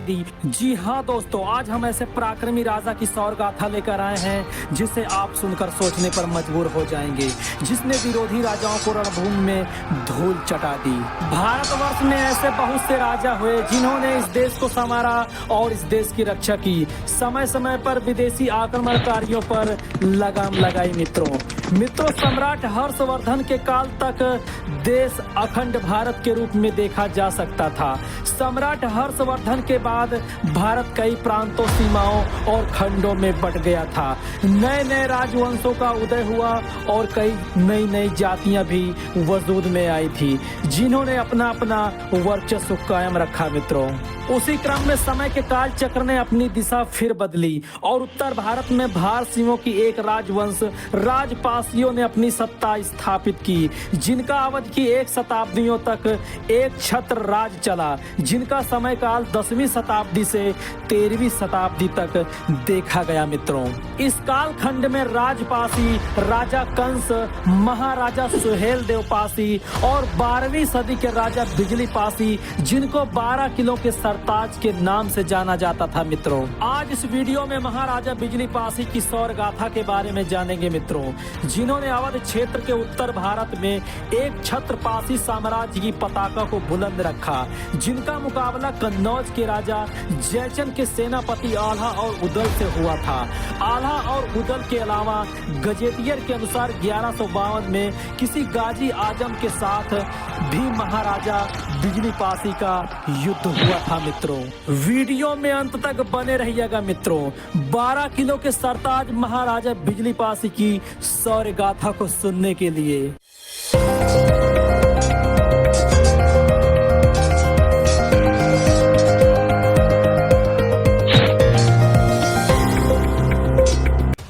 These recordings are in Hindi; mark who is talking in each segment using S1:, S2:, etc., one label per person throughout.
S1: जी हाँ दोस्तों, आज हम ऐसे पराक्रमी राजा की सौर गाथा लेकर आए हैं जिसे आप सुनकर सोचने पर मजबूर हो जाएंगे, जिसने विरोधी राजाओं को रणभूमि में धूल चटा दी। भारतवर्ष में ऐसे बहुत से राजा हुए जिन्होंने इस देश को संवारा और इस देश की रक्षा की। समय समय पर विदेशी आक्रमणकारियों पर लगाम लगाई। मित्रों, सम्राट हर्षवर्धन के काल तक देश अखंड भारत के रूप में देखा जा सकता था। सम्राट हर्षवर्धन के बाद भारत कई प्रांतों, सीमाओं और खंडों में बट गया था। नए नए राजवंशों का उदय हुआ और कई नई नई जातियां भी वजूद में आई थी, जिन्होंने अपना अपना वर्चस्व कायम रखा। मित्रों, उसी क्रम में समय के काल चक्र ने अपनी दिशा फिर बदली और उत्तर भारत में भारसियों की एक राजवंश राजपासियों ने अपनी सत्ता स्थापित की, जिनका अवधि की 1 शताब्दियों तक एक छत्र राज चला, जिनका समय काल 10वीं शताब्दी से 13वीं शताब्दी तक देखा गया। मित्रों, इस काल खंड में राजपासी राजा कंस, महाराजा सुहेल देव पासी और 12वीं सदी के राजा बिजली पासी, जिनको 12 किलों के सरताज के नाम से जाना जाता था। मित्रों, आज इस वीडियो में महाराजा बिजली पासी की सौर गाथा के बारे में जानेंगे। मित्रों, जिन्होंने अवध क्षेत्र के उत्तर भारत में एक छत्र पासी साम्राज्य की पताका को बुलंद रखा, जिनका मुकाबला कन्नौज के राजा जयचंद के सेनापति आल्हा और उदल से हुआ था। आल्हा और उदल के अलावा गजेटियर के अनुसार 1152 में किसी गाजी आजम के साथ भी महाराजा बिजली पासी का युद्ध हुआ था। मित्रों, वीडियो में अंत तक बने रहिएगा। मित्रों, 12 किलो के सरताज महाराजा बिजली पासी की सौर गाथा को सुनने के लिए।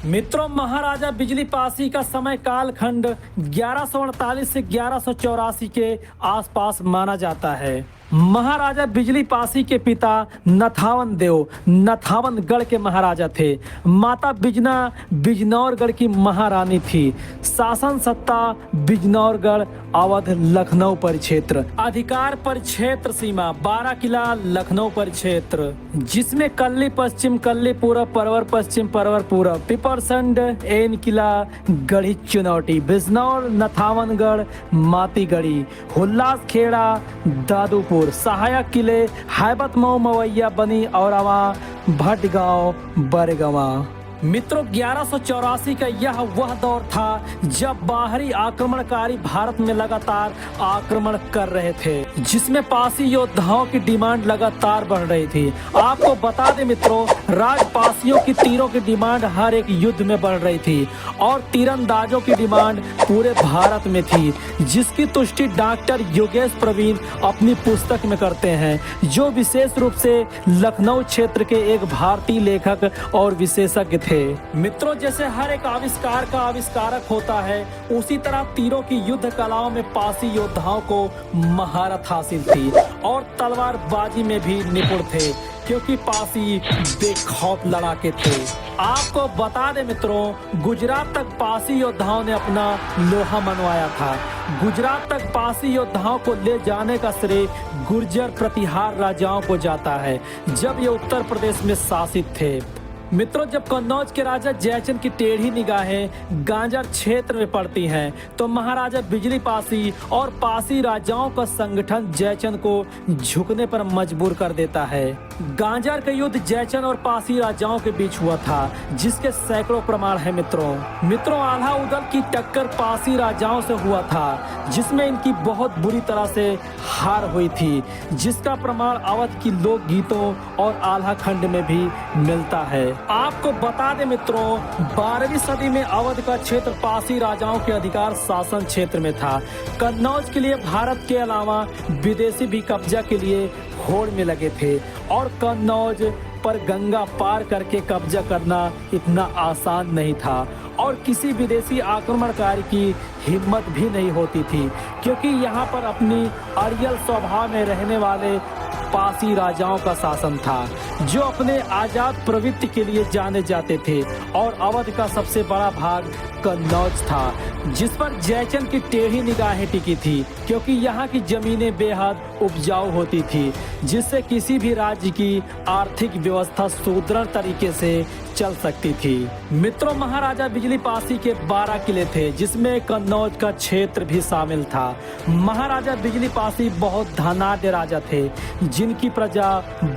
S1: मित्रों, महाराजा बिजली पासी का समय कालखंड 1148 से 1184 के आसपास माना जाता है। महाराजा बिजली पासी के पिता नथावन देव नथावनगढ़ के महाराजा थे। माता बिजना बिजनौरगढ़ की महारानी थी। शासन सत्ता बिजनौरगढ़, अवध, लखनऊ परिक्षेत्र। अधिकार परिक्षेत्र सीमा 12 किला लखनऊ परिक्षेत्र, जिसमें कल्ली पश्चिम, कल्ली पूरब, परवर पश्चिम, परवर पूरब, पिपरसंड, एन किला, गढ़ी चुनौती, बिजनौर, नथावनगढ़, मातीगढ़ी, हुल्लास खेड़ा, दादूपुर, सहायक किले, हैबत मऊ, मवैया, बनी, औरावा, भटगांव, बरगवा। मित्रों, 1184 का यह वह दौर था जब बाहरी आक्रमणकारी भारत में लगातार आक्रमण कर रहे थे, जिसमें पासी योद्धाओं की डिमांड लगातार बढ़ रही थी। आपको बता दें मित्रों, राजपासियों की तीरों की डिमांड हर एक युद्ध में बढ़ रही थी और तीरंदाजों की डिमांड पूरे भारत में थी, जिसकी तुष्टि डॉक्टर योगेश प्रवीण अपनी पुस्तक में करते हैं, जो विशेष रूप से लखनऊ क्षेत्र के एक भारतीय लेखक और विशेषज्ञ थे। मित्रों, जैसे हर एक आविष्कार का आविष्कारक होता है, उसी तरह तीरों की युद्ध कलाओं में पासी योद्धाओं को महारत हासिल थी और तलवारबाजी में भी निपुण थे, क्योंकि पासी बेखौफ लड़ाके थे। आपको बता दें मित्रों, गुजरात तक पासी योद्धाओं ने अपना लोहा मनवाया था। गुजरात तक पासी योद्धाओं को ले जाने का श्रेय गुर्जर प्रतिहार राजाओं को जाता है, जब ये उत्तर प्रदेश में शासित थे। मित्रों, जब कन्नौज के राजा जयचंद की टेढ़ी निगाहें गांजार क्षेत्र में पड़ती हैं, तो महाराजा बिजली पासी और पासी राजाओं का संगठन जयचंद को झुकने पर मजबूर कर देता है। गांजार का युद्ध जयचंद और पासी राजाओं के बीच हुआ था, जिसके सैकड़ों प्रमाण है। मित्रों, आल्हा उदल की टक्कर पासी राजाओं से हुआ था, जिसमें इनकी बहुत बुरी तरह से हार हुई थी, जिसका प्रमाण अवध की लोक गीतों और आल्हा खंड में भी मिलता है। आपको बता दें मित्रों, 12वीं सदी में अवध का क्षेत्र पासी राजाओं के अधिकार शासन क्षेत्र में था। कन्नौज के लिए भारत के अलावा विदेशी भी कब्जा के लिए होड़ में लगे थे और कन्नौज पर गंगा पार करके कब्जा करना इतना आसान नहीं था और किसी विदेशी आक्रमणकारी की हिम्मत भी नहीं होती थी, क्योंकि यहाँ पर अपनी अड़ियल स्वभाव में रहने वाले पासी राजाओं का शासन था, जो अपने आजाद प्रवृत्ति के लिए जाने जाते थे और अवध का सबसे बड़ा भाग कन्नौज था, जिस पर जयचंद की टेढ़ी निगाहें टिकी थी, क्योंकि यहाँ की जमीनें बेहद उपजाऊ होती थी, जिससे किसी भी राज्य की आर्थिक व्यवस्था सुदृढ़ तरीके से चल सकती थी। मित्रों, महाराजा बिजली पासी के 12 किले थे, जिसमें कन्नौज का क्षेत्र भी शामिल था। महाराजा बिजली पासी बहुत धनाढ्य राजा थे, जिनकी प्रजा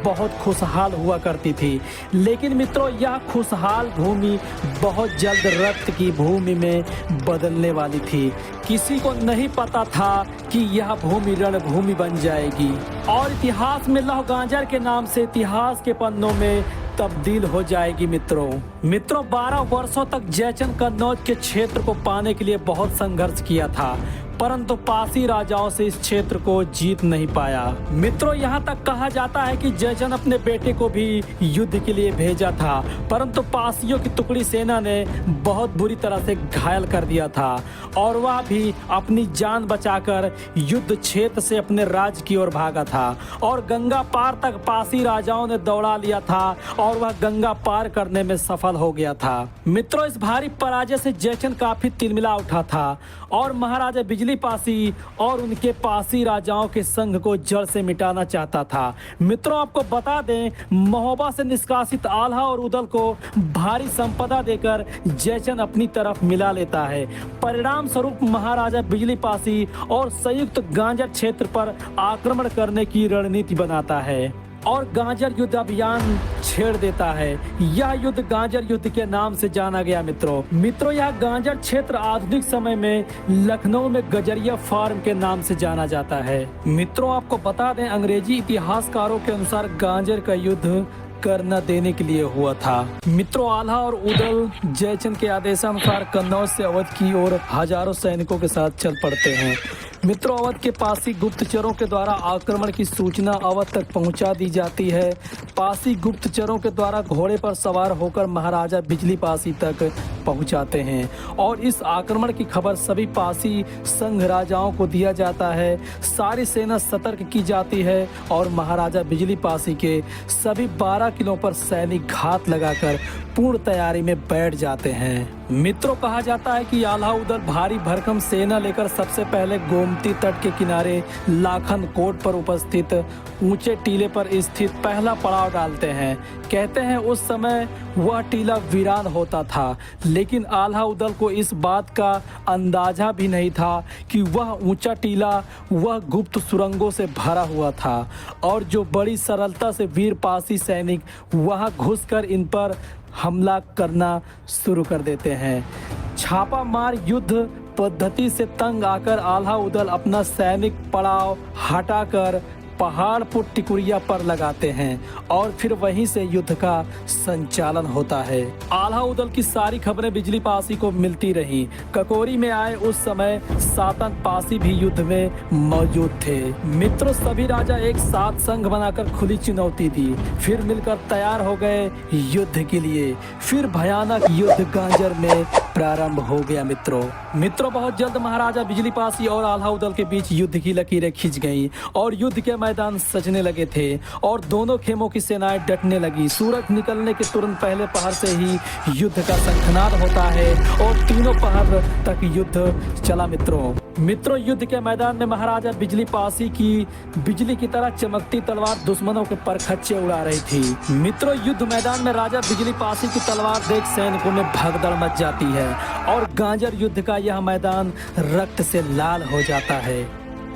S1: बहुत खुशहाल हुआ करती थी। लेकिन मित्रों, यह खुशहाल भूमि बहुत जल्द रक्त की भूमि में बदलने वाली थी। किसी को नहीं पता था कि यह भूमि रणभूमि बन जाएगी और इतिहास में लौह गांजर के नाम से इतिहास के पन्नों में तब्दील हो जाएगी। मित्रों 12 वर्षों तक जयचंद कन्नौज के क्षेत्र को पाने के लिए बहुत संघर्ष किया था, परंतु पासी राजाओं से इस क्षेत्र को जीत नहीं पाया। मित्रों, यहाँ तक कहा जाता है कि जयचंद अपने बेटे को भी युद्ध के लिए भेजा था, परंतु पासियों की टुकड़ी सेना ने बहुत बुरी तरह से घायल कर दिया था और वह भी अपनी जान बचाकर युद्ध क्षेत्र से अपने राज्य की ओर भागा था और गंगा पार तक पासी राजाओं ने दौड़ा लिया था और वह गंगा पार करने में सफल हो गया था। मित्रों, इस भारी पराजय से जयचंद काफी तिलमिला उठा था और महाराजा बिजली पासी और उनके पासी राजाओं के संघ को जड़ से मिटाना चाहता था। मित्रों, आपको बता दें, महोबा से निष्कासित आल्हा और उदल को भारी संपदा देकर जयचंद अपनी तरफ मिला लेता है। परिणाम स्वरूप महाराजा बिजली पासी और संयुक्त गांजर क्षेत्र पर आक्रमण करने की रणनीति बनाता है और गांजर युद्ध अभियान छेड़ देता है। यह युद्ध गांजर युद्ध के नाम से जाना गया। मित्रों यह गांजर क्षेत्र आधुनिक समय में लखनऊ में गजरिया फार्म के नाम से जाना जाता है। मित्रों, आपको बता दें, अंग्रेजी इतिहासकारों के अनुसार गांजर का युद्ध कर न देने के लिए हुआ था। मित्रों, आल्हा और उदल जयचंद के आदेशानुसार कन्नौज से अवध की ओर हजारों सैनिकों के साथ चल पड़ते हैं। मित्रों, अवध के पासी गुप्तचरों के द्वारा आक्रमण की सूचना अवध तक पहुंचा दी जाती है। पासी गुप्तचरों के द्वारा घोड़े पर सवार होकर महाराजा बिजली पासी तक पहुंचाते हैं और इस आक्रमण की खबर सभी पासी संघ राजाओं को दिया जाता है। सारी सेना सतर्क की जाती है और महाराजा बिजली पासी के सभी 12 किलों पर सैनिक घात लगाकर पूर्ण तैयारी में बैठ जाते हैं। मित्रों, कहा जाता है कि आल्हा उदल भारी भरकम सेना लेकर सबसे पहले गोमती तट के किनारे लाखन कोट पर उपस्थित ऊंचे टीले पर स्थित पहला पड़ाव डालते हैं। कहते हैं उस समय वह टीला वीरान होता था, लेकिन आल्हा उदल को इस बात का अंदाजा भी नहीं था कि वह ऊंचा टीला वह गुप्त सुरंगों से भरा हुआ था और जो बड़ी सरलता से वीर पासी सैनिक वहां घुसकर इन पर हमला करना शुरू कर देते हैं। छापा मार युद्ध पद्धति से तंग आकर आल्हा उदल अपना सैनिक पड़ाव हटाकर पहाड़ पर टिकुरिया पर लगाते हैं और फिर वहीं से युद्ध का संचालन होता है। आल्हा उदल की सारी खबरें बिजली पासी को मिलती रहीं। ककोरी में आए उस समय सातन पासी भी युद्ध में मौजूद थे। मित्रों, सभी राजा एक साथ संघ बनाकर खुली चुनौती दी, फिर मिलकर तैयार हो गए युद्ध के लिए। फिर भयानक युद्ध गांजर में प्रारंभ हो गया। मित्रों बहुत जल्द महाराजा बिजली पासी और आल्हा उदल के बीच युद्ध की लकीरें खिंच गईं और युद्ध के मैदान सजने लगे थे और दोनों खेमों की सेनाएं डटने लगी। सूरज निकलने के तुरंत पहले पहर से ही युद्ध का शंखनाद होता है और तीनों पहर तक युद्ध चला। मित्रों युद्ध के मैदान में महाराजा बिजली पासी की बिजली की तरह चमकती तलवार दुश्मनों के परखच्चे उड़ा रही थी। मित्रों, युद्ध मैदान में राजा बिजली पासी की तलवार देख सैनिकों में भगदड़ मच जाती है और गांजर युद्ध का यह मैदान रक्त से लाल हो जाता है।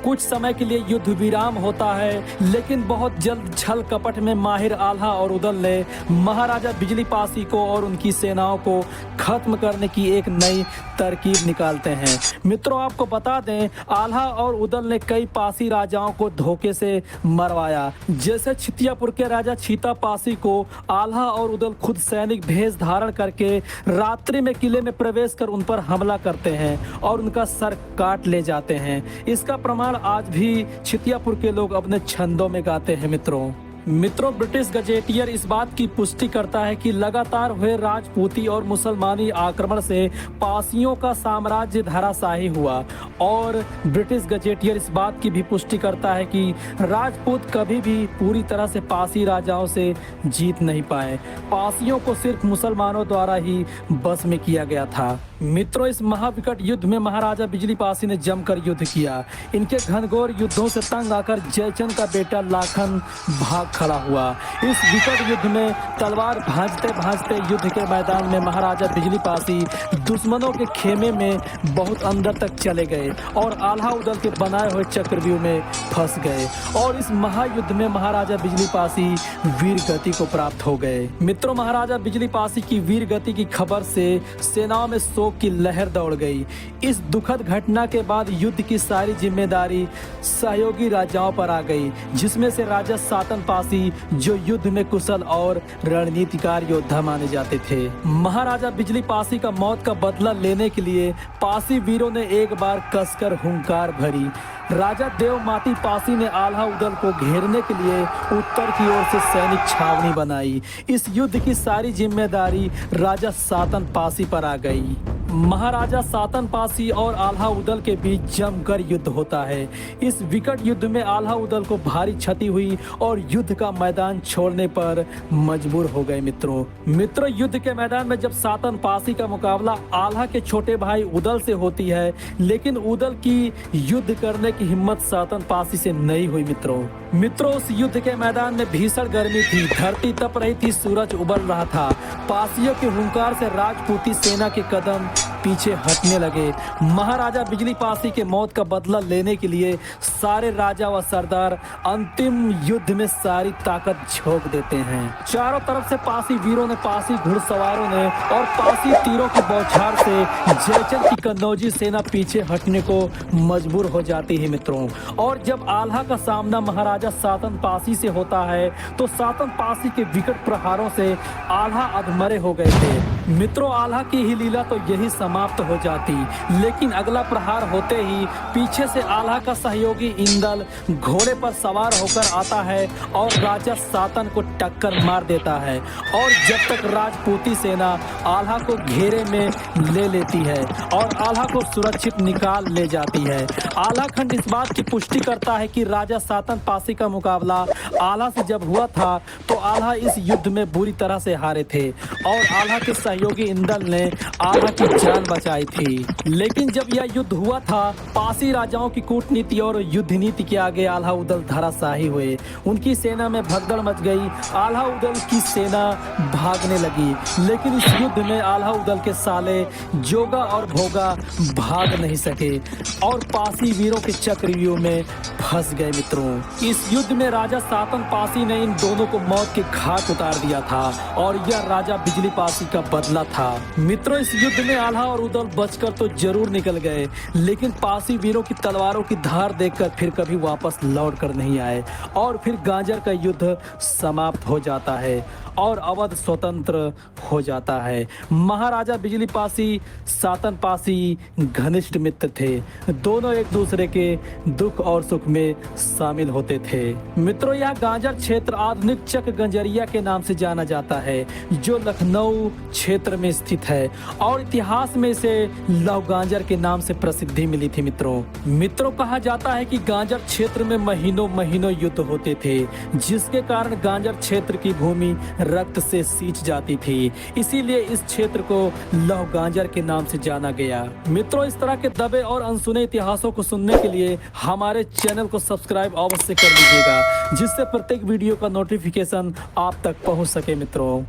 S1: कुछ समय के लिए युद्ध विराम होता है, लेकिन बहुत जल्द छल कपट में माहिर आल्हा और उदल ने महाराजा बिजली पासी को और उनकी सेनाओं को खत्म करने की एक नई तरकीब निकालते हैं। मित्रों, आपको बता दें, आल्हा और उदल ने कई पासी राजाओं को धोखे से मरवाया। जैसे छितियापुर के राजा छीता पासी को आल्हा और उदल खुद सैनिक भेष धारण करके रात्रि में किले में प्रवेश कर उन पर हमला करते हैं और उनका सर काट ले जाते हैं। इसका प्रमाण आज भी छितियापुर के लोग अपने छंदों में गाते हैं। मित्रों, ब्रिटिश गजेटियर इस बात की पुष्टि करता है कि लगातार हुए राजपूती और मुसलमानी आक्रमण से पारसियों का साम्राज्य धराशायी हुआ और ब्रिटिश गजेटियर इस बात की भी पुष्टि करता है कि राजपूत कभी भी पूरी तरह से पारसी राजाओं से जीत नहीं पाए। पारसियों को सिर्फ मुसलमानों द्वारा ही बस में किया गया था। मित्रों, इस महाविकट युद्ध में महाराजा बिजली पासी ने जमकर युद्ध किया। इनके घनघोर युद्धों से तंग आकर जयचंद का बेटा लाखन भाग खड़ा हुआ। इस विकट युद्ध में तलवार भांजते भांजते युद्ध के मैदान में महाराजा बिजली पासी दुश्मनों के खेमे में बहुत अंदर तक चले गए और आल्हा उदल के बनाए हुए चक्रव्यूह में फंस गए और इस महायुद्ध में महाराजा बिजली पासी वीर गति को प्राप्त हो गए। मित्रों, महाराजा बिजली पासी की वीर गति की खबर से सेनाओं में शोक की लहर दौड़ गई। इस दुखद घटना के बाद युद्ध की सारी जिम्मेदारी सहयोगी राजाओं पर आ गई, जिसमें से राजा सातन पासी जो युद्ध में कुशल और रणनीतिकार योद्धा माने जाते थे। महाराजा बिजली पासी का मौत का बदला लेने के लिए पासी वीरों ने एक बार कसकर हुंकार भरी। राजा देवमाती पासी ने आल्हा उदल को घेरने के लिए उत्तर की ओर से सैनिक छावनी बनाई। इस युद्ध की सारी जिम्मेदारी राजा सातन पासी पर आ गई। महाराजा सातन पासी और आल्हा उदल के बीच जमकर युद्ध होता है। इस विकट युद्ध में आल्हा उदल को भारी क्षति हुई और युद्ध का मैदान छोड़ने पर मजबूर हो गए। मित्रों, युद्ध के मैदान में जब सातन पासी का मुकाबला आल्हा के छोटे भाई उदल से होती है, लेकिन उदल की युद्ध करने की हिम्मत सातन पासी से नहीं हुई। मित्रों, उस युद्ध के मैदान में भीषण गर्मी थी, धरती तप रही थी, सूरज उबल रहा था। पासियों के हुंकार से राजपूती सेना के कदम पीछे हटने लगे। महाराजा बिजली पासी के मौत का बदला लेने के लिए सारे राजा व सरदार अंतिम युद्ध में सारी ताकत झोंक देते हैं। चारों तरफ से पासी वीरों ने, पासी घुड़सवारों ने और पासी तीरों की बौछार से जयचंद की कन्नौजी सेना पीछे हटने को मजबूर हो जाती है। मित्रों, और जब आल्हा का सामना महाराजा सातन पासी से होता है तो सातन पासी के विकट प्रहारों से आल्हा अधमरे हो गए थे। मित्रों, आल्हा की ही लीला तो यही समाप्त हो जाती, लेकिन अगला प्रहार होते ही पीछे से आल्हा का सहयोगी इंदल घोड़े पर सवार होकर आता है और राजा सातन को टक्कर मार देता है और जब तक राजपूती सेना आल्हा को घेरे में ले लेती है और आल्हा को सुरक्षित निकाल ले जाती है। आल्हा खंड इस बात की पुष्टि करता है कि राजा सातन पासी का मुकाबला आल्हा से जब हुआ था तो आल्हा इस युद्ध में बुरी तरह से हारे थे और आल्हा के सहयोगी इंदल ने आल्हा की जान बचाई थी। लेकिन जब यह युद्ध हुआ था, पासी राजाओं की कूटनीति और युद्ध नीति के आगे आल्हा उदल धराशायी हुए। उनकी सेना में भगदड़ मच गई। आल्हा उदल की सेना भागने लगी, लेकिन इस युद्ध में आल्हा उदल के साले जोगा और भोगा भाग नहीं सके और पासी वीरों के चक्रव्यूह में फंस गए। मित्रों, इस युद्ध में राजा सातन पासी ने इन दोनों को मौत के घाट उतार दिया था और यह राजा बिजली पासी का बदला था। मित्रों, इस युद्ध में आल्हा और उदल बचकर तो जरूर निकल गए, लेकिन पासी वीरों की तलवारों की धार देखकर फिर कभी वापस लौट कर नहीं आए और फिर गांजर का युद्ध समाप्त हो जाता है और अवध स्वतंत्र हो जाता है। महाराजा बिजली पासी सातन पासी घनिष्ठ मित्र थे। दोनों एक दूसरे के दुख और सुख में शामिल होते थे। मित्रों, यह गांजर क्षेत्र आधुनिक चक गंजरिया के नाम से जाना जाता है, जो लखनऊ क्षेत्र में स्थित है और इतिहास में इसे लौह गांजर के नाम से प्रसिद्धि मिली थी। मित्रों, कहा जाता है कि गांजर क्षेत्र में महीनों युद्ध होते थे, जिसके कारण गांजर क्षेत्र की भूमि रक्त से सींच जाती थी। इसीलिए इस क्षेत्र को लौह गांजर के नाम से जाना गया। मित्रों, इस तरह के दबे और अनसुने इतिहासों को सुनने के लिए हमारे चैनल को सब्सक्राइब अवश्य कर लीजिएगा, जिससे प्रत्येक वीडियो का नोटिफिकेशन आप तक पहुंच सके। मित्रों।